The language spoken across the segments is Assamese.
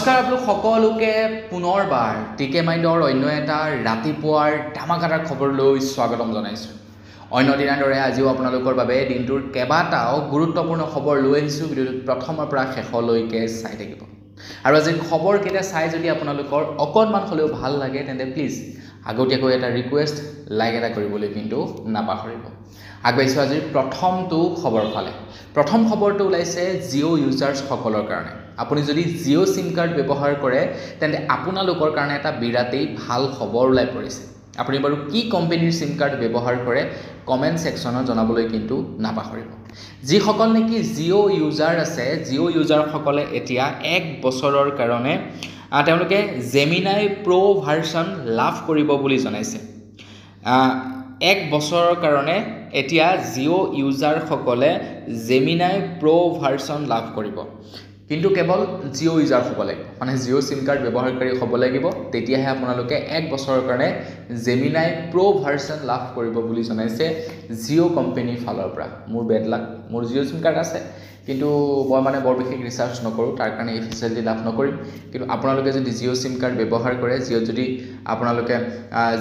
নমস্কাৰ আপোনালোক সকলোকে পুনৰবাৰ টিকে মাইণ্ডৰ অন্য এটা ৰাতিপুৱাৰ ধামাকাদাৰ খবৰলৈ স্বাগতম জনাইছোঁ। অন্য দিনাৰ দৰে আজিও আপোনালোকৰ বাবে দিনটোৰ কেইবাটাও গুৰুত্বপূৰ্ণ খবৰ লৈ আহিছোঁ। ভিডিঅ'টো প্ৰথমৰ পৰা শেষলৈকে চাই থাকিব। আৰু আজিৰ খবৰকেইটা চাই যদি আপোনালোকৰ অকণমান হ'লেও ভাল লাগে তেন্তে প্লিজ আগতীয়াকৈ এটা ৰিকুৱেষ্ট লাইক এটা কৰিবলৈ কিন্তু নাপাহৰিব। আগবাঢ়িছোঁ আজিৰ প্ৰথমটো খবৰ ফালে। প্ৰথম খবৰটো ওলাইছে জিঅ' ইউজাৰ্ছসকলৰ কাৰণে। আপুনি যদি জিঅ' সিম কাৰ্ড ব্যৱহাৰ কৰে তেন্তে আপোনালোকৰ কাৰণে এটা বিৰাটেই ভাল খবৰ ওলাই পৰিছে। আপুনি বাৰু কি কোম্পানীৰ সিম কাৰ্ড ব্যৱহাৰ কৰে কমেণ্ট ছেকশ্যনত জনাবলৈ কিন্তু নাপাহৰিব। যিসকল নেকি জিঅ' ইউজাৰ আছে, জিঅ' ইউজাৰসকলে এতিয়া 1 বছৰৰ কাৰণে তেওঁলোকে জেমিনাই প্ৰ' ভাৰ্চন লাভ কৰিব বুলি জনাইছে। 1 বছৰৰ কাৰণে এতিয়া জিঅ' ইউজাৰসকলে জেমিনাই প্ৰ' ভাৰ্চন লাভ কৰিব। কিন্তু কেৱল জিঅ' ইউজাৰসকলে মানে জিঅ' সিম কাৰ্ড ব্যৱহাৰকাৰী হ'ব লাগিব, তেতিয়াহে আপোনালোকে 1 বছৰৰ কাৰণে জেমিনাই প্ৰ' ভাৰ্চন লাভ কৰিব বুলি জনাইছে জিঅ' কোম্পানীৰ ফালৰ পৰা। মোৰ বেড লাক, মোৰ জিঅ' সিম কাৰ্ড আছে কিন্তু মই বৰ বিশেষ ৰিচাৰ্জ নকৰোঁ, তাৰ কাৰণে এই ফেচিলিটি লাভ নকৰিম। কিন্তু আপোনালোকে যদি জিঅ' সিম কাৰ্ড ব্যৱহাৰ কৰে, জিঅ'ত যদি আপোনালোকে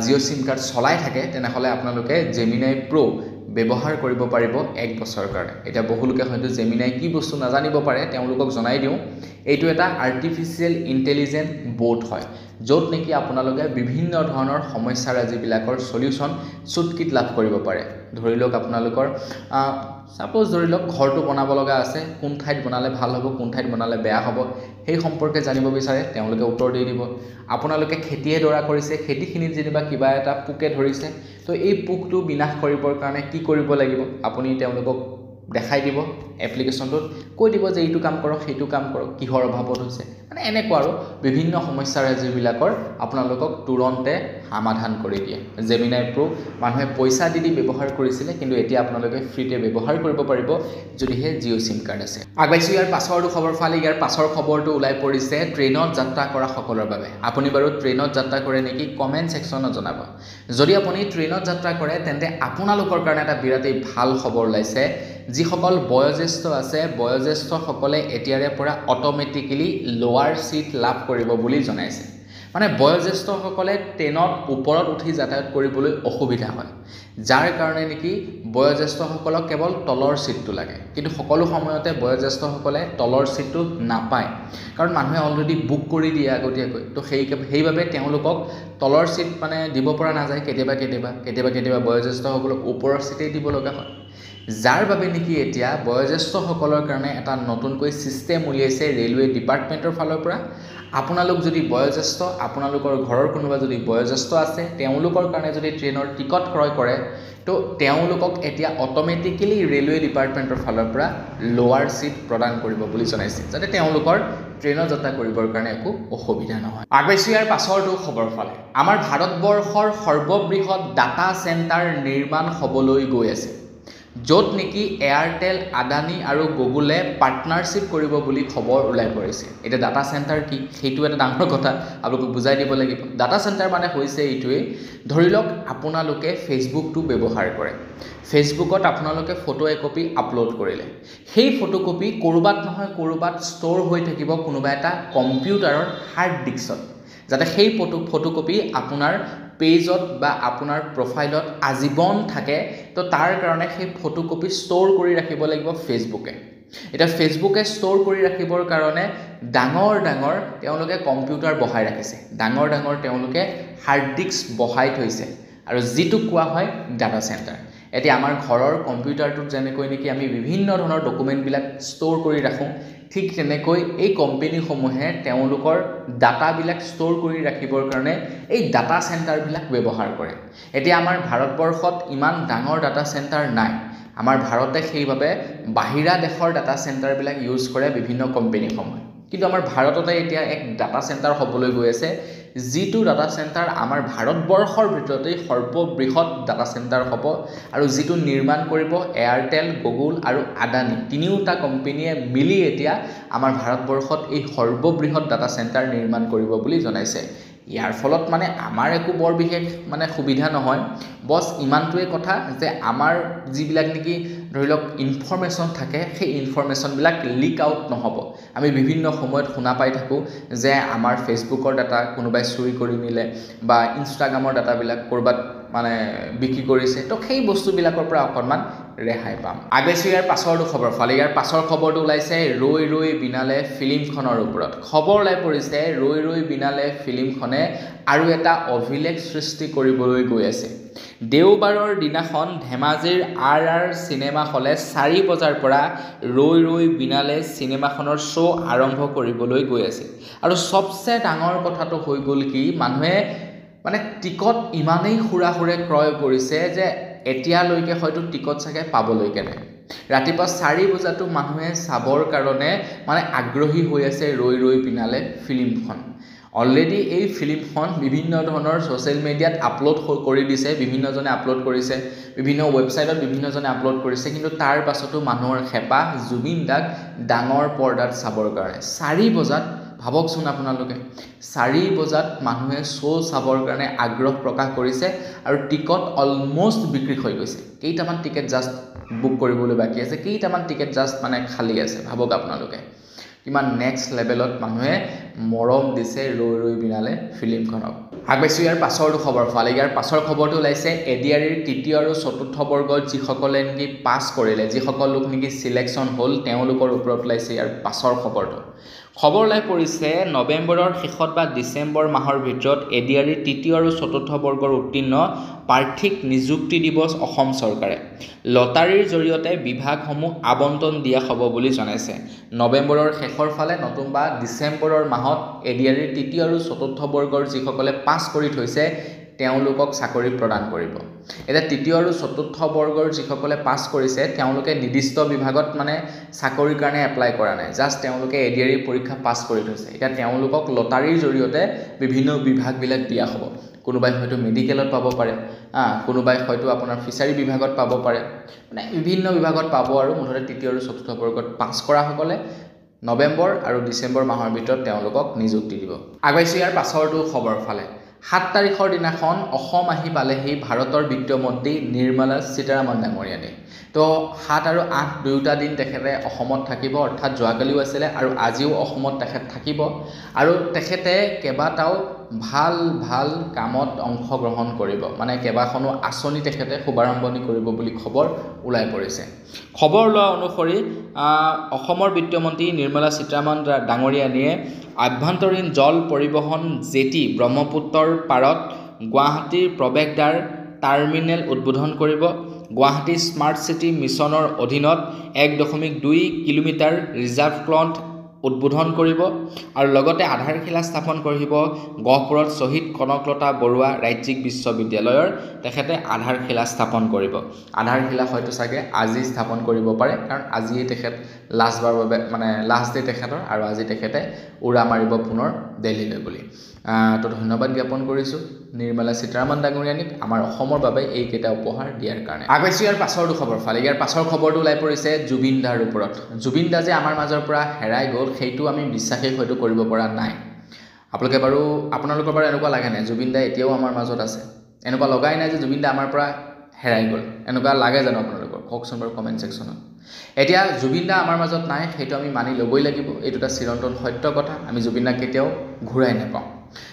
জিঅ' সিম কাৰ্ড চলাই থাকে তেনেহ'লে আপোনালোকে জেমিনাই প্ৰ' ব্যৱহাৰ কৰিব পাৰিব 1 বছৰৰ কাৰণে। এতিয়া বহুলোকে হয়তো জেমিনাই কি বস্তু নাজানিব পাৰে, তেওঁলোকক জনাই দিওঁ। এইটো এটা আৰ্টিফিচিয়েল ইণ্টেলিজেণ্ট ব'ট হয়, য'ত নেকি আপোনালোকে বিভিন্ন ধৰণৰ সমস্যাৰাজিবিলাকৰ সলিউশ্যন চুটকিত লাভ কৰিব পাৰে। ধৰি লওক আপোনালোকৰ ছাপ'জ ধৰি লওক ঘৰটো বনাব লগা আছে, কোন ঠাইত বনালে ভাল হ'ব, কোন ঠাইত বনালে বেয়া হ'ব, সেই সম্পৰ্কে জানিব বিচাৰে, তেওঁলোকে উত্তৰ দি দিব। আপোনালোকে খেতিয়ে ডৰা কৰিছে, খেতিখিনিত যেনিবা কিবা এটা পোকে ধৰিছে, তো এই পোকটো বিনাশ কৰিবৰ কাৰণে কি কৰিব লাগিব আপুনি তেওঁলোকক দেখাই দিব। এপ্লিকেশ্যনটোত কৈ দিব যে এইটো কাম কৰক, সেইটো কাম কৰক, কিহৰ অভাৱত হৈছে, মানে এনেকুৱা আৰু বিভিন্ন সমস্যাৰাজিবিলাকৰ আপোনালোকক তুৰন্তে সমাধান কৰি দিয়ে। জেমিনাই প্ৰ' মানুহে পইচা দি ব্যৱহাৰ কৰিছিলে, কিন্তু এতিয়া আপোনালোকে ফ্ৰীতে ব্যৱহাৰ কৰিব পাৰিব যদিহে জিঅ' সিম কাৰ্ড আছে। আগবাঢ়িছোঁ ইয়াৰ পাছৰটো খবৰ ফালে। ইয়াৰ পাছৰ খবৰটো ওলাই পৰিছে ট্ৰেইনত যাত্ৰা কৰা সকলৰ বাবে। আপুনি বাৰু ট্ৰেইনত যাত্ৰা কৰে নেকি কমেণ্ট ছেকশ্যনত জনাব। যদি আপুনি ট্ৰেইনত যাত্ৰা কৰে তেন্তে আপোনালোকৰ কাৰণে এটা বিৰাটেই ভাল খবৰ ওলাইছে। যিসকল বয়োজ্যেষ্ঠ আছে, বয়োজ্যেষ্ঠসকলে এতিয়াৰে পৰা অট'মেটিকেলি লোৱাৰ ছিট লাভ কৰিব বুলি জনাইছে। মানে বয়োজ্যেষ্ঠসকলে ট্ৰেইনত ওপৰত উঠি যাতায়াত কৰিবলৈ অসুবিধা হয়, যাৰ কাৰণে নেকি বয়োজ্যেষ্ঠসকলক কেৱল তলৰ ছিটটো লাগে। কিন্তু সকলো সময়তে বয়োজ্যেষ্ঠসকলে তলৰ ছিটটো নাপায়, কাৰণ মানুহে অলৰেডি বুক কৰি দিয়ে আগতীয়াকৈ। তো সেইবাবে তেওঁলোকক তলৰ ছিট দিব পৰা নাযায়। কেতিয়াবা বয়োজ্যেষ্ঠসকলক ওপৰৰ ছিটেই দিব লগা হয়, যাৰ বাবে নেকি এতিয়া বয়োজ্যেষ্ঠসকলৰ কাৰণে এটা নতুনকৈ ছিষ্টেম উলিয়াইছে ৰেলৱে ডিপাৰ্টমেণ্টৰ ফালৰ পৰা। আপোনালোক যদি বয়োজ্যেষ্ঠ, আপোনালোকৰ ঘৰৰ কোনোবা যদি বয়োজ্যেষ্ঠ আছে, তেওঁলোকৰ কাৰণে যদি ট্ৰেইনৰ টিকট ক্ৰয় কৰে, তো তেওঁলোকক এতিয়া অট'মেটিকেলি ৰেলৱে ডিপাৰ্টমেণ্টৰ ফালৰ পৰা লোৱাৰ ছিট প্ৰদান কৰিব বুলি জনাইছে, যাতে তেওঁলোকৰ ট্ৰেইনত যাত্ৰা কৰিবৰ কাৰণে একো অসুবিধা নহয়। আগবাঢ়িছোঁ ইয়াৰ পাছৰটো খবৰ ফালে। আমাৰ ভাৰতবৰ্ষৰ সৰ্ববৃহৎ ডাটা চেণ্টাৰ নিৰ্মাণ হ'বলৈ গৈ আছে, য'ত নেকি এয়াৰটেল, আদানী আৰু গুগলে পাৰ্টনাৰশ্বিপ কৰিব বুলি খবৰ ওলাই পৰিছে। এতিয়া ডাটা চেণ্টাৰ কি, সেইটো এটা ডাঙৰ কথা, আপোনালোকক বুজাই দিব লাগিব। ডাটা চেণ্টাৰ হৈছে এইটোৱেই, ধৰি লওক আপোনালোকে ফেচবুকটো ব্যৱহাৰ কৰে। ফেচবুকত আপোনালোকে ফটো একপি আপলোড কৰিলে, সেই ফটোকপি ক'ৰবাত নহয় ক'ৰবাত ষ্ট'ৰ হৈ থাকিব কোনোবা এটা কম্পিউটাৰৰ হাৰ্ড ডিস্কত, যাতে সেই ফটোকপি আপোনাৰ পেজত বা আপোনাৰ প্ৰফাইলত আজীৱন থাকে। তো তাৰ কাৰণে সেই ফটোকপি ষ্ট'ৰ কৰি ৰাখিব লাগিব ফেচবুকে। এতিয়া ফেচবুকে ষ্ট'ৰ কৰি ৰাখিবৰ কাৰণে ডাঙৰ তেওঁলোকে কম্পিউটাৰ বহাই ৰাখিছে, ডাঙৰ তেওঁলোকে হাৰ্ড ডিস্ক বহাই থৈছে, আৰু যিটোক কোৱা হয় ডাটা চেণ্টাৰ। এতিয়া আমাৰ ঘৰৰ কম্পিউটাৰটোত যেনেকৈ নেকি আমি বিভিন্ন ধৰণৰ ডকুমেণ্টবিলাক ষ্ট'ৰ কৰি ৰাখোঁ, ঠিক তেনেকৈ এই কোম্পানীসমূহে তেওঁলোকৰ ডাটাবিলাক ষ্ট'ৰ কৰি ৰাখিবৰ কাৰণে এই ডাটা চেণ্টাৰবিলাক ব্যৱহাৰ কৰে। এতিয়া আমাৰ ভাৰতবৰ্ষত ইমান ডাঙৰ ডাটা চেণ্টাৰ নাই। আমাৰ ভাৰতে সেইবাবে বাহিৰা দেশৰ ডাটা চেণ্টাৰবিলাক ইউজ কৰে বিভিন্ন কোম্পানীসমূহে। কিন্তু আমাৰ ভাৰততে এতিয়া এক ডাটা চেণ্টাৰ হ'বলৈ গৈ আছে, যিটো ডাটা চেণ্টাৰ আমাৰ ভাৰতবৰ্ষৰ ভিতৰতেই সৰ্ববৃহৎ ডাটা চেণ্টাৰ হ'ব, আৰু যিটো নিৰ্মাণ কৰিব এয়াৰটেল, গুগল আৰু আদানী, তিনিওটা কোম্পানীয়ে মিলি এতিয়া আমাৰ ভাৰতবৰ্ষত এই সৰ্ববৃহৎ ডাটা চেণ্টাৰ নিৰ্মাণ কৰিব বুলি জনাইছে। ইয়াৰ ফলত আমাৰ একো বৰ বিশেষ সুবিধা নহয়, বছ ইমানটোৱে কথা যে আমাৰ যিবিলাক নেকি ধৰি লওক ইনফৰমেশ্যন থাকে সেই ইনফৰমেশ্যনবিলাক লিক আউট নহ'ব আমি বিভিন্ন সময়ত শুনা পাই থাকোঁ যে আমাৰ ফেচবুকৰ ডাটা কোনোবাই চুৰি কৰি নিলে বা ইনষ্টাগ্ৰামৰ ডাটাবিলাক ক'ৰবাত মানে বিক্ৰী কৰিছে তো সেই বস্তুবিলাকৰ পৰা অকণমান ৰেহাই পাম আগেছো ইয়াৰ পাছৰটো খবৰ ফালে ইয়াৰ পাছৰ খবৰটো ওলাইছে ৰৈ ৰৈ বিনালে ফিল্মখনৰ ওপৰত খবৰ ওলাই পৰিছে ৰৈ ৰৈ বিনালে ফিল্মখনে আৰু এটা অভিলেখ সৃষ্টি কৰিবলৈ গৈ আছে দেওবাৰৰ দিনাখন ধেমাজিৰ RR চিনেমা হলে 4 বজাৰ পৰা ৰৈ ৰৈ বিনালে চিনেমাখনৰ শ্ব' আৰম্ভ কৰিবলৈ গৈ আছে আৰু সবচে ডাঙৰ কথাটো হৈ গ'ল কি মানুহে মানে টিকট ইমানেই হুৰাহুৰে ক্ৰয় কৰিছে যে এতিয়ালৈকে হয়তো টিকট চাগে পাবলৈকে নাই ৰাতিপুৱা 4 বজাতো মানুহে চাবৰ কাৰণে মানে আগ্ৰহী হৈ আছে ৰৈ ৰৈ বিনালে ফিল্মখন অলৰেডি এই ফিল্মখন বিভিন্ন ধৰণৰ সোশ্যাল মিডিয়াত আপলোড কৰি দিছে বিভিন্নজনে আপলোড কৰিছে বিভিন্ন ৱেবছাইটত বিভিন্নজনে আপলোড কৰিছে কিন্তু তাৰ পাছতো মানুহৰ হেঁপাহ জুবিন দাক ডাঙৰ পৰ্দাত চাবৰ কাৰণে 4 বজাত ভাবকচোন আপোনালোকে 4 বজাত মানুহে শ্ব' চাবৰ কাৰণে আগ্ৰহ প্ৰকাশ কৰিছে আৰু টিকট অলমোষ্ট বিক্ৰী হৈ গৈছে কেইটামান টিকেট জাষ্ট বুক কৰিবলৈ বাকী আছে কেইটামান টিকেট জাষ্ট মানে খালী আছে ভাবক আপোনালোকে কিমান নেক্সট লেভেলত মানুহে মৰম দিছে ৰৈ ৰৈ বিনালে ফিল্মখনক আগবাইছো ইয়াৰ পাছৰটো খবৰ ফালে ইয়াৰ পাছৰ খবৰটো ওলাইছে এডিআৰিৰ তৃতীয় আৰু চতুৰ্থ বৰ্গত যিসকলে নেকি পাছ কৰিলে যিসকল লোক নেকি সিলেকশ্যন হ'ল তেওঁলোকৰ ওপৰত ওলাইছে ইয়াৰ পাছৰ খবৰটো খবৰ ওলাই পৰিছে নৱেম্বৰৰ শেষত বা ডিচেম্বৰ মাহৰ ভিতৰত এডিআৰিৰ তৃতীয় আৰু চতুৰ্থ বৰ্গৰ উত্তীৰ্ণ প্ৰাৰ্থীক নিযুক্তি দিৱস অসম চৰকাৰে লটাৰীৰ জৰিয়তে বিভাগসমূহ আবণ্টন দিয়া হ'ব বুলি জনাইছে নৱেম্বৰৰ শেষৰ ফালে নতুবা ডিচেম্বৰৰ মাহত এডিআৰিৰ তৃতীয় আৰু চতুৰ্থ বৰ্গৰ যিসকলে পাছ কৰি থৈছে তেওঁলোকক চাকৰি প্ৰদান কৰিব এটা তৃতীয় আৰু চতুৰ্থ বৰ্গৰ যিসকলে পাছ কৰিছে তেওঁলোকে নিৰ্দিষ্ট বিভাগত মানে চাকৰিৰ কাৰণে এপ্লাই কৰা নাই জাষ্ট তেওঁলোকে এডিআৰি পৰীক্ষা পাছ কৰি থৈছে এতিয়া তেওঁলোকক লটাৰীৰ জৰিয়তে বিভিন্ন বিভাগবিলাক দিয়া হ'ব কোনোবাই হয়তো মেডিকেলত পাব পাৰে কোনোবাই হয়তো আপোনাৰ ফিচাৰী বিভাগত পাব পাৰে মানে বিভিন্ন বিভাগত পাব আৰু মুঠতে তৃতীয় আৰু চতুৰ্থ বৰ্গত পাছ কৰাসকলে নৱেম্বৰ আৰু ডিচেম্বৰ মাহৰ ভিতৰত তেওঁলোকক নিযুক্তি দিব আগবাইছো ইয়াৰ পাছৰটো খবৰ ফালে 7 তাৰিখৰ দিনাখন অসম আহি পালেহি ভাৰতৰ বিত্তমন্ত্ৰী নিৰ্মলা সীতাৰামন ডাঙৰীয়ানী তো 7 আৰু 8 দুয়োটা দিন তেখেতে অসমত থাকিব অৰ্থাৎ যোৱাকালিও আছিলে আৰু আজিও অসমত তেখেত থাকিব আৰু তেখেতে কেইবাটাও ভাল ভাল কামত অংশগ্ৰহণ কৰিব মানে কেইবাখনো আঁচনি তেখেতে শুভাৰম্ভণি কৰিব বুলি খবৰ ওলাই পৰিছে খবৰ লোৱা অনুসৰি অসমৰ বিত্তমন্ত্ৰী নিৰ্মলা সীতাৰামন ডাঙৰীয়ানীয়ে আভ্যন্তৰীণ জল পৰিবহণ জেটি ব্ৰহ্মপুত্ৰৰ পাৰত গুৱাহাটীৰ প্ৰৱেশদ্বাৰ টাৰ্মিনেল উদ্বোধন কৰিব গুৱাহাটী স্মাৰ্ট চিটি মিছনৰ অধীনত 1.2 কিলোমিটাৰ ৰিজাৰ্ভ ক্লণ্ট উদ্বোধন কৰিব আৰু লগতে আধাৰশিলা স্থাপন কৰিব গহপুৰত শ্বহীদ কনকলতা বৰুৱা ৰাজ্যিক বিশ্ববিদ্যালয়ৰ তেখেতে আধাৰশিলা স্থাপন কৰিব আধাৰশিলা হয়তো চাগে আজি স্থাপন কৰিব পাৰে কাৰণ আজিয়ে তেখেত লাষ্টবাৰৰ বাবে মানে লাষ্ট ডে তেখেতৰ আৰু আজি তেখেতে উৰা মাৰিব পুনৰ দিল্লীলৈ বুলি তো ধন্যবাদ জ্ঞাপন কৰিছোঁ নিৰ্মলা সীতাৰামন ডাঙৰীয়ানীক আমাৰ অসমৰ বাবে এইকেইটা উপহাৰ দিয়াৰ কাৰণে আগবাইছোঁ ইয়াৰ পাছৰটো খবৰ ফালে ইয়াৰ পাছৰ খবৰটো ওলাই পৰিছে জুবিন দাৰ ওপৰত জুবিন দা যে আমাৰ মাজৰ পৰা হেৰাই গ'ল সেইটো আমি বিশ্বাসেই হয়তো কৰিব পৰা নাই আপোনালোকৰ বাৰু এনেকুৱা লাগে নাই জুবিন দা এতিয়াও আমাৰ মাজত আছে এনেকুৱা লগাই নাই যে জুবিন দা আমাৰ পৰা হেৰাই গ'ল এনেকুৱা লাগে জানো আপোনালোকৰ কওকচোন বাৰু কমেণ্ট ছেকশ্যনত এতিয়া জুবিন দা আমাৰ মাজত নাই সেইটো আমি মানি ল'বই লাগিব এইটো এটা চিৰন্তন সত্য কথা আমি জুবিন দাক কেতিয়াও ঘূৰাই নাপাওঁ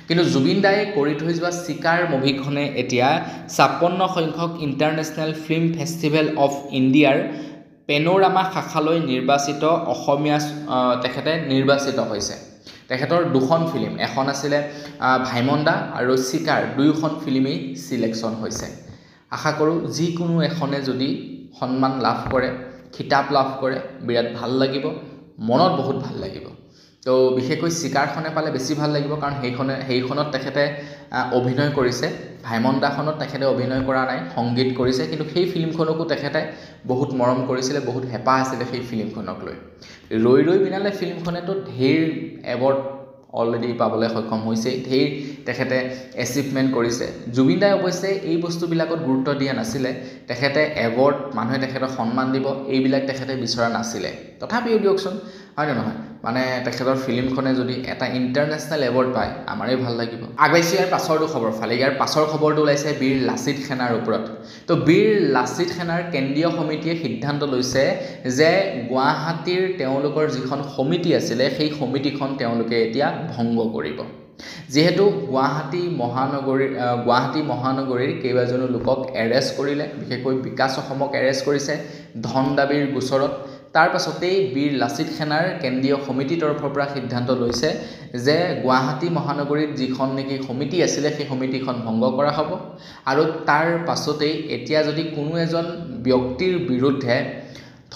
কিন্তু জুবিন দায়ে কৰি থৈ যোৱা চিকাৰ মুভিখনে এতিয়া 56 সংখ্যক ইণ্টাৰনেশ্যনেল ফিল্ম ফেষ্টিভেল অফ ইণ্ডিয়াৰ পেনোৰামা শাখালৈ নিৰ্বাচিত অসমীয়া তেখেতে নিৰ্বাচিত হৈছে তেখেতৰ দুখন ফিল্ম এখন আছিলে ভাইমন্দা আৰু চিকাৰ দুয়োখন ফিল্মেই সিলেকশ্যন হৈছে আশা কৰোঁ যিকোনো এখনে যদি সন্মান লাভ কৰে খিতাপ লাভ কৰে বিৰাট ভাল লাগিব মনত বহুত ভাল লাগিব তো বিশেষকৈ চিকাৰখনে পালে বেছি ভাল লাগিব কাৰণ সেইখনত তেখেতে অভিনয় কৰিছে ভাইমন্দাখনত তেখেতে অভিনয় কৰা নাই সংগীত কৰিছে কিন্তু সেই ফিল্মখনকো তেখেতে বহুত মৰম কৰিছিলে বহুত হেঁপাহ আছিলে সেই ফিল্মখনক লৈ ৰৈ ৰৈ বিনালে ফিল্মখনেতো ঢেৰ এৱাৰ্ড অলৰেডি পাবলৈ সক্ষম হৈছে ঢেৰ তেখেতে এচিভমেণ্ট কৰিছে জুবিন দাই অৱশ্যে এই বস্তুবিলাকত গুৰুত্ব দিয়া নাছিলে তেখেতে এৱাৰ্ড মানুহে তেখেতক সন্মান দিব এইবিলাক তেখেতে বিচৰা নাছিলে তথাপিও দিয়কচোন হয় নে নহয় মানে তেখেতৰ ফিল্মখনে যদি এটা ইণ্টাৰনেশ্যনেল এৱাৰ্ড পায় আমাৰেই ভাল লাগিব। আগবাইছোঁ ইয়াৰ পাছৰটো খবৰ ফালে। ইয়াৰ পাছৰ খবৰটো ওলাইছে বীৰ লাচিত সেনাৰ ওপৰত। তো বীৰ লাচিত সেনাৰ কেন্দ্ৰীয় সমিতিয়ে সিদ্ধান্ত লৈছে যে গুৱাহাটীৰ তেওঁলোকৰ যিখন সমিতি আছিলে সেই সমিতিখন তেওঁলোকে এতিয়া ভংগ কৰিব। যিহেতু গুৱাহাটী মহানগৰীৰ কেইবাজনো লোকক এৰেষ্ট কৰিলে, বিশেষকৈ বিকাশ অসমক এৰেষ্ট কৰিছে ধন দাবীৰ গোচৰত। তাৰ পাছতেই বীৰ লাচিত সেনাৰ কেন্দ্ৰীয় সমিতিৰ তৰফৰ পৰা সিদ্ধান্ত লৈছে যে গুৱাহাটী মহানগৰীত যিখন নেকি সমিতি আছিলে সেই সমিতিখন ভংগ কৰা হ'ব। আৰু তাৰ পাছতেই এতিয়া যদি কোনো এজন ব্যক্তিৰ বিৰুদ্ধে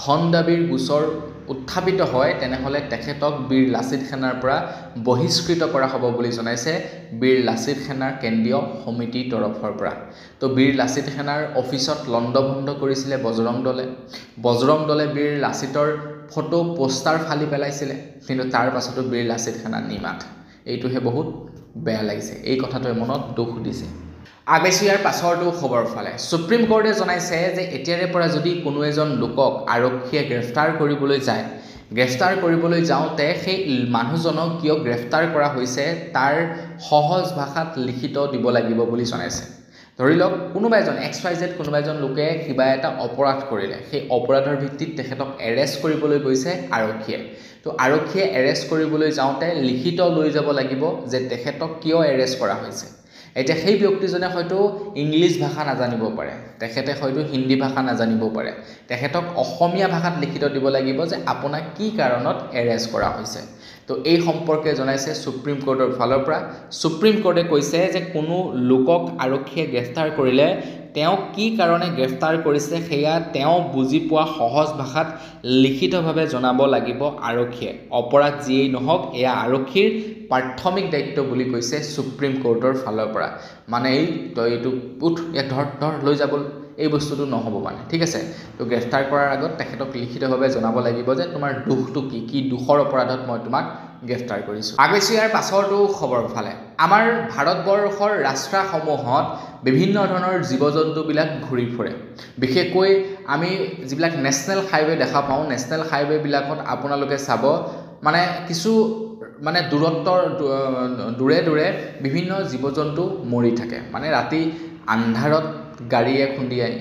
ধন দাবীৰ গোচৰ উত্থাপিত হয় তেনেহ'লে তেখেতক বীৰ লাচিত সেনাৰ পৰা বহিষ্কৃত কৰা হ'ব বুলি জনাইছে বীৰ লাচিত সেনাৰ কেন্দ্ৰীয় সমিতিৰ তৰফৰ পৰা। তো বীৰ লাচিত সেনাৰ অফিচত লণ্ডভণ্ড কৰিছিলে বজৰং দলে বীৰ লাচিতৰ ফটো পোষ্টাৰ ফালি পেলাইছিলে, কিন্তু তাৰ পাছতো বীৰ লাচিত সেনা নিমাত। এইটোহে বহুত বেয়া লাগিছে, এই কথাটোৱে মনত দুখ দিছে। আগবাইছোঁ ইয়াৰ পাছৰটো খবৰ ফালে। সুপ্ৰিম কোৰ্টে জনাইছে যে এতিয়াৰে পৰা যদি কোনো এজন লোকক আৰক্ষীয়ে গ্ৰেফতাৰ কৰিবলৈ যাওঁতে সেই মানুহজনক কিয় গ্ৰেফতাৰ কৰা হৈছে তাৰ সহজ ভাষাত লিখিত দিব লাগিব বুলি জনাইছে। ধৰি লওক কোনোবা এজন XYZ কোনোবা এজন লোকে কিবা এটা অপৰাধ কৰিলে, সেই অপৰাধৰ ভিত্তিত তেখেতক এৰেষ্ট কৰিবলৈ গৈছে আৰক্ষীয়ে। তো আৰক্ষীয়ে এৰেষ্ট কৰিবলৈ যাওঁতে লিখিত লৈ যাব লাগিব যে তেখেতক কিয় এৰেষ্ট কৰা হৈছে। এতিয়া সেই ব্যক্তিজনে হয়তো ইংলিছ ভাষা নাজানিব পাৰে, তেখেতে হয়তো হিন্দী ভাষা নাজানিব পাৰে, তেখেতক অসমীয়া ভাষাত লিখিত দিব লাগিব যে আপোনাক কি কাৰণত এৰেষ্ট কৰা হৈছে। তো এই সম্পৰ্কে জনাইছে সুপ্ৰিম কোৰ্টৰ ফালৰ পৰা। সুপ্ৰিম কোৰ্টে কৈছে যে কোনো লোকক আৰক্ষীয়ে গ্ৰেফতাৰ কৰিলে তেওঁক কি কাৰণে গ্ৰেফতাৰ কৰিছে সেয়া তেওঁ বুজি পোৱা সহজ ভাষাত লিখিতভাৱে জনাব লাগিব আৰক্ষীয়ে। অপৰাধ যিয়েই নহওক এয়া আৰক্ষীৰ প্ৰাথমিক দায়িত্ব বুলি কৈছে সুপ্ৰিম কোৰ্টৰ ফালৰ পৰা। মানে তই এইটো ইয়াক ধৰ লৈ যাব, এই বস্তুটো নহ'ব মানে, ঠিক আছে। তো গ্ৰেফতাৰ কৰাৰ আগত তেখেতক লিখিতভাৱে জনাব লাগিব যে তোমাৰ দুখটো কি দুখৰ অপৰাধত মই তোমাক গ্ৰেফতাৰ কৰিছোঁ। আগবাইছোঁ ইয়াৰ পাছৰটো খবৰ ফালে। আমাৰ ভাৰতবৰ্ষৰ ৰাস্তাসমূহত বিভিন্ন ধৰণৰ জীৱ জন্তুবিলাক ঘূৰি ফুৰে। বিশেষকৈ আমি যিবিলাক নেশ্যনেল হাইৱে দেখা পাওঁ, নেশ্যনেল হাইৱেবিলাকত আপোনালোকে চাব মানে কিছু দূৰে বিভিন্ন জীৱ জন্তু মৰি থাকে। মানে ৰাতি আন্ধাৰত গাড়ীয়ে খুন্দিয়াই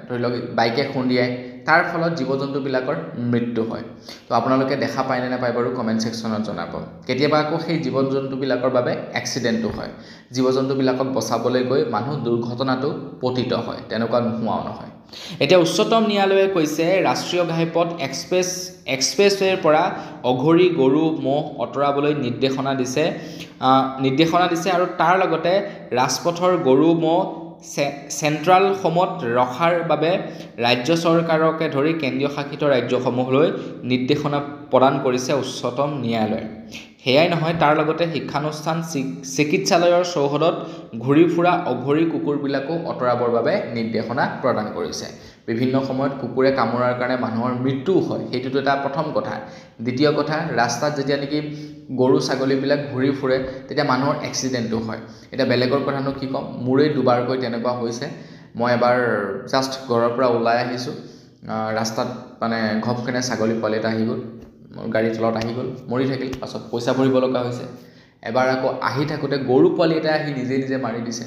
ধৰি লওক বাইকে খুন্দিয়াই, তাৰ ফলত জীৱ জন্তুবিলাকৰ মৃত্যু হয়। তো আপোনালোকে দেখা পায় নে নাপায় বাৰু কমেণ্ট ছেকশ্যনত জনাব। কেতিয়াবা আকৌ সেই জীৱ জন্তুবিলাকৰ বাবে এক্সিডেণ্টো হয়, জীৱ জন্তুবিলাকক বচাবলৈ গৈ মানুহ দুৰ্ঘটনাটো পতিত হয়, তেনেকুৱা নোহোৱাও নহয়। এতিয়া উচ্চতম ন্যায়ালয়ে কৈছে ৰাষ্ট্ৰীয় ঘাইপথ এক্সপ্ৰেছৱেৰ পৰা অঘৰী গৰু ম'হ আঁতৰাবলৈ নিৰ্দেশনা দিছে আৰু তাৰ লগতে ৰাজপথৰ গৰু ম'হ চেণ্ট্ৰেলসমূহত ৰখাৰ বাবে ৰাজ্য চৰকাৰকে ধৰি কেন্দ্ৰীয় শাসিত ৰাজ্যসমূহলৈ নিৰ্দেশনা প্ৰদান কৰিছে উচ্চতম ন্যায়ালয়ে। সেয়াই নহয়, তাৰ লগতে শিক্ষানুষ্ঠান চিকিৎসালয়ৰ চৌহদত ঘূৰি ফুৰা অঘৰী কুকুৰবিলাকো আঁতৰাবৰ বাবে নিৰ্দেশনা প্ৰদান কৰিছে। বিভিন্ন সময়ত কুকুৰে কামোৰাৰ কাৰণে মানুহৰ মৃত্যুও হয়, সেইটোতো এটা প্ৰথম কথা। দ্বিতীয় কথা, ৰাস্তাত যেতিয়া নেকি গৰু ছাগলীবিলাক ঘূৰি ফুৰে তেতিয়া মানুহৰ এক্সিডেণ্টো হয়। এতিয়া বেলেগৰ কথানো কি ক'ম, মোৰেই দুবাৰকৈ তেনেকুৱা হৈছে। মই এবাৰ জাষ্ট ঘৰৰ পৰা ওলাই আহিছোঁ, ৰাস্তাত মানে ঘপকেনে ছাগলী পোৱালি এটা আহি গ'ল, গাড়ীৰ তলত আহি গ'ল, মৰি থাকিল, পাছত পইচা ভৰিব লগা হৈছে। এবাৰ আকৌ আহি থাকোঁতে গৰু পোৱালি এটা আহি নিজে মাৰি দিছে।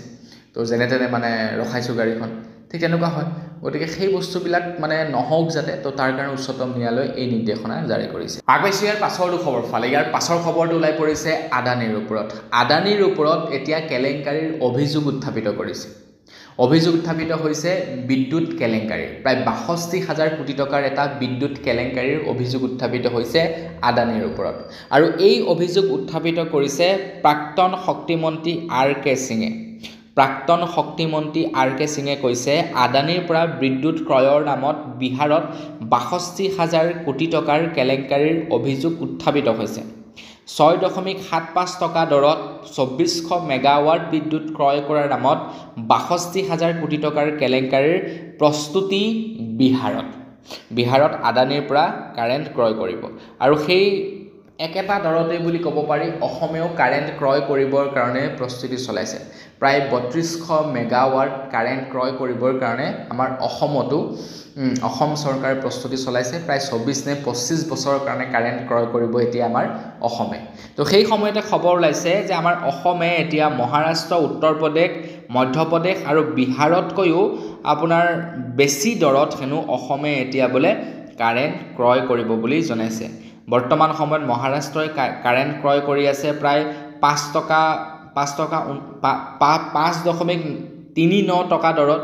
তো যেনে তেনে মানে ৰখাইছোঁ গাড়ীখন, ঠিক তেনেকুৱা হয়। গতিকে সেই বস্তুবিলাক মানে নহওক যাতে, তো তাৰ কাৰণে উচ্চতম ন্যায়ালয়ে এই নিৰ্দেশনা জাৰি কৰিছে। আগবাইছোঁ ইয়াৰ পাছৰটো খবৰ ফালে। ইয়াৰ পাছৰ খবৰটো ওলাই পৰিছে আদানীৰ ওপৰত এতিয়া কেলেংকাৰীৰ অভিযোগ উত্থাপিত কৰিছে। অভিযোগ উত্থাপিত হৈছে বিদ্যুৎ কেলেংকাৰীৰ। প্ৰায় ৬২,০০০ কোটি টকাৰ এটা বিদ্যুৎ কেলেংকাৰীৰ অভিযোগ উত্থাপিত হৈছে আদানীৰ ওপৰত। আৰু এই অভিযোগ উত্থাপিত কৰিছে প্ৰাক্তন শক্তিমন্ত্ৰী আৰ কে সিঙে কৈছে আদানীৰ পৰা বিদ্যুৎ ক্ৰয়ৰ নামত বিহাৰত ৬২,০০০ কোটি টকাৰ কেলেংকাৰীৰ অভিযোগ উত্থাপিত হৈছে। ৬.৭৫ টকা দৰত ২৪০০ মেগাৱাট বিদ্যুৎ ক্ৰয় কৰাৰ নামত ৬২,০০০ কোটি টকাৰ কেলেংকাৰীৰ প্ৰস্তুতি বিহাৰত আদানীৰ পৰা কাৰেণ্ট ক্ৰয় কৰিব। আৰু সেই একেটা দৰতেই বুলি ক'ব পাৰি অসমেও কাৰেণ্ট ক্ৰয় কৰিবৰ কাৰণে প্ৰস্তুতি চলাইছে প্ৰায় 3200 মেগাৱাট কাৰেণ্ট ক্ৰয় কৰিবৰ কাৰণে আমাৰ অসমতো অসম চৰকাৰে প্ৰস্তুতি চলাইছে প্ৰায় 24 নে 25 বছৰৰ কাৰণে কাৰেণ্ট ক্ৰয় কৰিব এতিয়া আমাৰ অসমে তো সেই সময়তে খবৰ ওলাইছে যে আমাৰ অসমে এতিয়া মহাৰাষ্ট্ৰ উত্তৰ প্ৰদেশ মধ্যপ্ৰদেশ আৰু বিহাৰতকৈও আপোনাৰ বেছি দৰত হেনো অসমে এতিয়া বোলে কাৰেণ্ট ক্ৰয় কৰিব বুলি জনাইছে বৰ্তমান সময়ত মহাৰাষ্ট্ৰই কাৰেণ্ট ক্ৰয় কৰি আছে প্ৰায় 5.39 টকা দৰত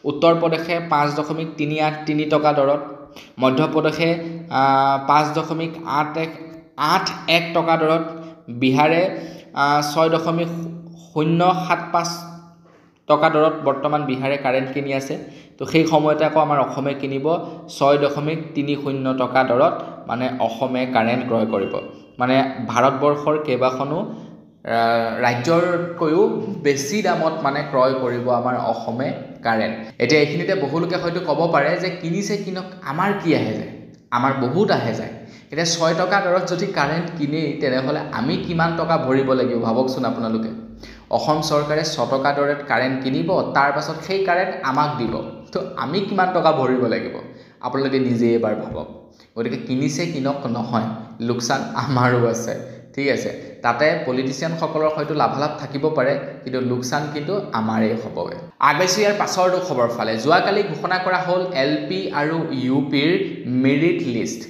উত্তৰ প্ৰদেশে 5.383 টকা দৰত মধ্যপ্ৰদেশে 5.81 টকা দৰত বিহাৰে 6.075 টকা দৰত বৰ্তমান বিহাৰে কাৰেণ্ট কিনি আছে তো সেই সময়তে আকৌ আমাৰ অসমে কিনিব 6.30 টকা দৰত মানে অসমে কাৰেণ্ট ক্ৰয় কৰিব মানে ভাৰতবৰ্ষৰ কেইবাখনো ৰাজ্যৰকৈও বেছি দামত মানে ক্ৰয় কৰিব আমাৰ অসমে কাৰেণ্ট এতিয়া এইখিনিতে বহু লোকে হয়তো ক'ব পাৰে যে কিনিছে কিনক আমাৰ কি আহে যায় আমাৰ বহুত আহে যায় এতিয়া 6 টকা দৰত যদি কাৰেণ্ট কিনে তেনেহ'লে আমি কিমান টকা ভৰিব লাগিব ভাবকচোন আপোনালোকে অসম চৰকাৰে 6 টকা দৰত কাৰেণ্ট কিনিব তাৰ পাছত সেই কাৰেণ্ট আমাক দিব তো আমি কিমান টকা ভৰিব লাগিব আপোনালোকে নিজে এবাৰ ভাবক গতিকে কিনিছে কিনক নহয় লোকচান আমাৰো আছে ঠিক আছে তাতে পলিটিচিয়ান সকলৰ হয়তো লাভালাভ থাকিব পাৰে কিন্তু লোকচান কিন্তু আমাৰেই হ'বগে আগবাইছো ইয়াৰ পাছৰটো খবৰ ফালে যোৱাকালি ঘোষণা কৰা হ'ল এলপি আৰু ইউপিৰ মেৰিট লিষ্ট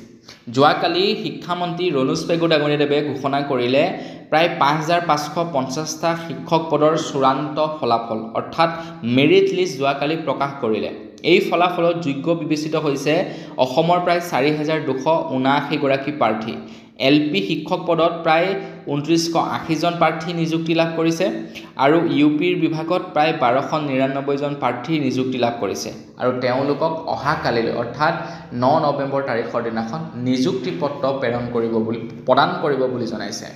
যোৱাকালি শিক্ষামন্ত্ৰী ৰণোজ পেগু ডাঙৰীয়াদেৱে ঘোষণা কৰিলে প্ৰায় 5550টা শিক্ষক পদৰ চূড়ান্ত ফলাফল অৰ্থাৎ মেৰিট লিষ্ট যোৱাকালি প্ৰকাশ কৰিলে এই ফলাফলত যোগ্য বিবেচিত হৈছে অসমৰ প্ৰায় 4279 গৰাকী প্ৰাৰ্থী এলপি শিক্ষক পদত প্ৰায় 2980 জন প্ৰাৰ্থী নিযুক্তি লাভ কৰিছে আৰু ইউপিৰ বিভাগত প্ৰায় 1299 জন প্ৰাৰ্থী নিযুক্তি লাভ কৰিছে আৰু তেওঁলোকক অহাকালিলৈ অৰ্থাৎ 9 নৱেম্বৰ তাৰিখৰ দিনাখন নিযুক্তি পত্ৰ প্ৰদান কৰিব বুলি জনাইছে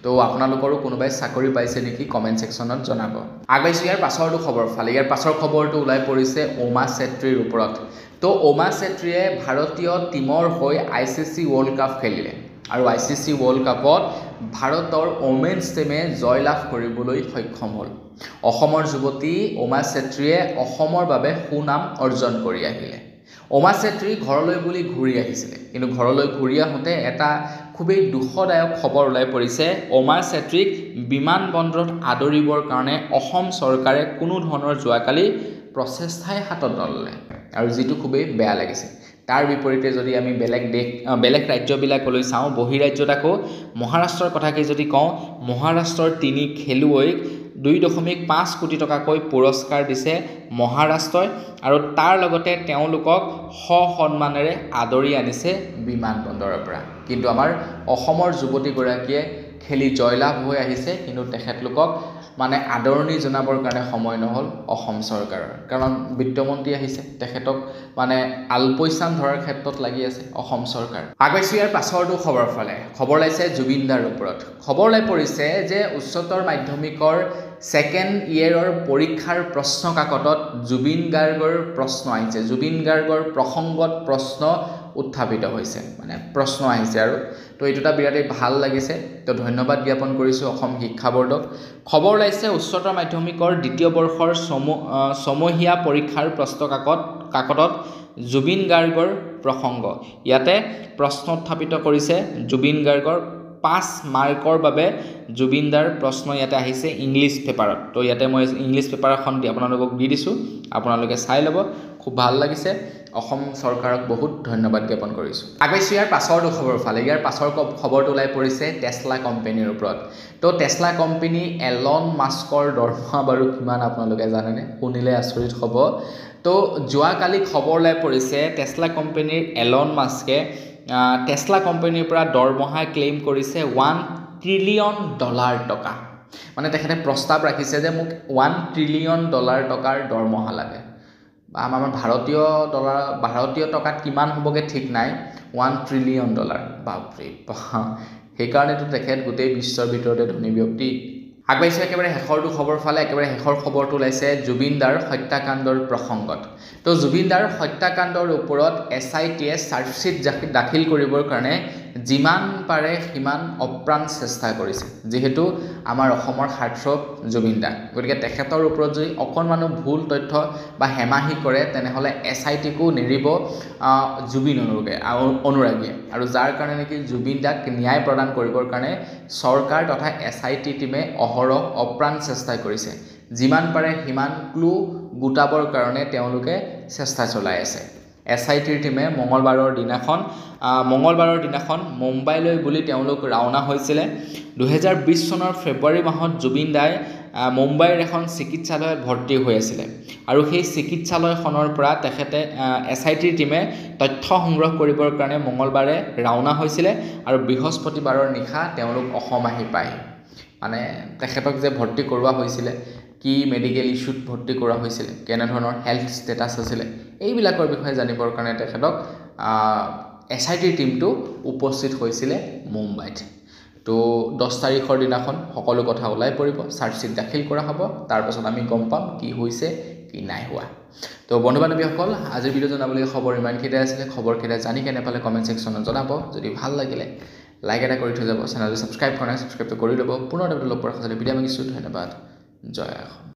তো আপোনালোকৰো কোনোবাই চাকৰি পাইছে নেকি কমেন্ট সেকশনত জনাব আগবাইছো ইয়াৰ পাছৰটো খবৰ ফালে ইয়াৰ পাছৰ খবৰটো ওলাই পৰিছে ওমা চেত্ৰীৰ ওপৰত তো ওমা চেত্ৰীয়ে ভাৰতীয় টিমৰ হৈ আইচিচি ৱৰ্ল্ড কাপ খেলিলে আৰু আইচিচি ৱৰ্ল্ড কাপত ভাৰতৰ ওমেন্স টিমে জয়লাভ কৰিবলৈ সক্ষম হ'ল অসমৰ যুৱতী ওমা চেত্ৰীয়ে অসমৰ বাবে সুনাম অৰ্জন কৰি আহিলে ওমা চেত্ৰী ঘৰলৈ বুলি ঘূৰি আহিছিলে কিন্তু ঘৰলৈ ঘূৰি আহোঁতে এটা খুবেই দুখদায়ক খবৰ ওলাই পৰিছে ওমা চেত্ৰীক বিমানবন্দৰত আদৰিবৰ কাৰণে অসম চৰকাৰে কোনো ধৰণৰ যোৱাকালি প্ৰচেষ্টাই হাতত নললে আৰু যেটো খুবেই বেয়া লাগিছে তাৰ বিপৰীতে যদি আমি বেলেগ ৰাজ্যবিলাকলৈ চাওঁ বহিৰাজ্যত আকৌ মহাৰাষ্ট্ৰৰ কথাকে যদি কওঁ মহাৰাষ্ট্ৰৰ 3 খেলুৱৈক 2.5 কোটি টকাকৈ পুৰস্কাৰ দিছে মহাৰাষ্ট্ৰই আৰু তাৰ লগতে তেওঁলোকক সন্মানেৰে আদৰি আনিছে বিমানবন্দৰৰ পৰা কিন্তু আমাৰ অসমৰ যুৱতীগৰাকীয়ে খেলি জয়লাভ হৈ আহিছে কিন্তু তেখেতলোকক মানে আদৰণি জনাবৰ কাৰণে সময় নহল অসম চৰকাৰৰ কাৰণ বিত্তমন্ত্ৰী আহিছে তেখেতক মানে আলপৈচান ধৰাৰ ক্ষেত্ৰত লাগি আছে অসম চৰকাৰ আগবাইছো ইয়াৰ পাছৰটো খবৰ ফালে খবৰ লাইছে জুবিনদাৰ ওপৰত খবৰ লাই পৰিছে যে উচ্চতৰ মাধ্যমিকৰ সেকেন্ড ইয়াৰৰ পৰীক্ষাৰ প্ৰশ্ন কাকতত জুবিন গাৰ্গৰ প্ৰশ্ন আহিছে জুবিন গাৰ্গৰ প্ৰসংগত প্ৰশ্ন উত্থাপিত হৈছে মানে প্ৰশ্ন আহিছে আৰু তো এইটোটা বিৰাটেই ভাল লাগিছে তো ধন্যবাদ জ্ঞাপন কৰিছো অসম শিক্ষা বৰ্ডক খবৰ লাইছে উচ্চতৰ মাধ্যমিকৰ দ্বিতীয় বৰ্ষৰ সমহীয়া পৰীক্ষাৰ প্ৰশ্ন কাকতত জুবিন গাৰ্গৰ প্ৰসংগ ইয়াতে প্ৰশ্ন উত্থাপিত কৰিছে জুবিন গাৰ্গৰ 5 মাৰ্কৰ বাবে জুবিনদাৰ প্ৰশ্ন ইয়াতে আহিছে ইংলিছ পেপাৰত তো ইয়াতে মই ইংলিছ পেপাৰ এখন আপোনালোকক দি দিছো আপোনালোকে চাই ল'ব খুব ভাল লাগিছে অসম চৰকাৰক বহুত ধন্যবাদ জ্ঞাপন কৰিছো আগবাইছো ইয়াৰ পাছৰটো খবৰ ফালে ইয়াৰ পাছৰ খবৰটো ওলাই পৰিছে টেসলা কোম্পানীৰ ওপৰত তো টেসলা কোম্পানী এলন মাস্কৰ দৰমহা বাৰু কিমান আপোনালোকে জানেনে শুনিলে আচৰিত হ'ব তো যোৱাকালি খবৰ ওলাই পৰিছে টেসলা কোম্পানীৰ এলন মাস্কে টেসলা কোম্পানীৰ পৰা দৰমহা ক্লেইম কৰিছে $1 ট্ৰিলিয়ন টকা মানে তেখেতে প্ৰস্তাৱ ৰাখিছে যে মোক $1 ট্ৰিলিয়ন টকাৰ দৰমহা লাগে আমাৰ ভাৰতীয় টকাত কিমান হ'বগে ঠিক নাই $1 ট্ৰিলিয়ন বাপৰে সেইকাৰণেতো তেখেত গোটেই বিশ্বৰ ভিতৰতে ধনী ব্যক্তি আগবাইছে একেবাৰে শেষৰটো খবৰ ফালে একেবাৰে শেষৰ খবৰটো ওলাইছে জুবিনদাৰ হত্যাকাণ্ডৰ প্ৰসংগত তো জুবিনদাৰ হত্যাকাণ্ডৰ ওপৰত SITয়ে চাৰ্জশ্বিট দাখিল কৰিবৰ কাৰণে যিমান পাৰে সিমান অপ্ৰাণ চেষ্টা কৰিছে যিহেতু আমাৰ অসমৰ হাৰ্টথ্ৰব জুবিন দা গতিকে তেখেতৰ ওপৰত যদি অকণমানো ভুল তথ্য বা হেমাহি কৰে তেনেহ'লে SITকো নেৰিব জুবিন অনুৰাগীয়ে আৰু যাৰ কাৰণে নেকি জুবিন দাক ন্যায় প্ৰদান কৰিবৰ কাৰণে চৰকাৰ তথা SIT টিমে অহৰহ অপ্ৰাণ চেষ্টা কৰিছে যিমান পাৰে সিমান ক্লু গোটাবৰ কাৰণে তেওঁলোকে চেষ্টা চলাই আছে SITৰ টিমে মঙ্গলবাৰৰ দিনাখন মুম্বাইলৈ বুলি তেওঁলোক ৰাওনা হৈছিলে 2020 চনৰ ফেব্ৰুৱাৰী মাহত জুবিন দাই মুম্বাইৰ এখন চিকিৎসালয়ত ভৰ্তি হৈ আছিলে আৰু সেই চিকিৎসালয়খনৰ পৰা তেখেতে SITৰ টিমে তথ্য সংগ্ৰহ কৰিবৰ কাৰণে মঙ্গলবাৰে ৰাওনা হৈছিলে আৰু বৃহস্পতিবাৰৰ নিশা তেওঁলোক অসম আহি পায় মানে তেখেতক যে ভৰ্তি কৰোৱা হৈছিলে কি মেডিকেল ইস্যুত ভৰ্তি কৰা হৈছিল কেনে ধৰণৰ হেলথ ষ্টেটাছ আছিল এইবিলাকৰ বিষয়ে জানিবৰ কাৰণে তেখেতক SITৰ টিমটো উপস্থিত হৈছিলে মুম্বাইত তো 10 তাৰিখৰ দিনাখন সকলো কথা ওলাই পৰিব চাৰ্জশ্বিট দাখিল কৰা হ'ব তাৰ পাছত আমি গম পাম কি হৈছে কি নাই হোৱা তো বন্ধু বান্ধৱীসকল আজিৰ ভিডিঅ' জনাবলৈ খবৰ ইমানখিনিতে আছিলে খবৰখিনি জানি কেনে পালে কমেণ্ট ছেকশ্যনত জনাব যদি ভাল লাগিলে লাইক এটা কৰি থৈ যাব চেনেলটো ছাবস্ক্ৰাইব কৰা নাই ছাবস্ক্ৰাইবটো কৰি ল'ব পুনৰ লগ পোৱাৰ ভিডিঅ' মাগিছোঁ ধন্যবাদ জয় অসম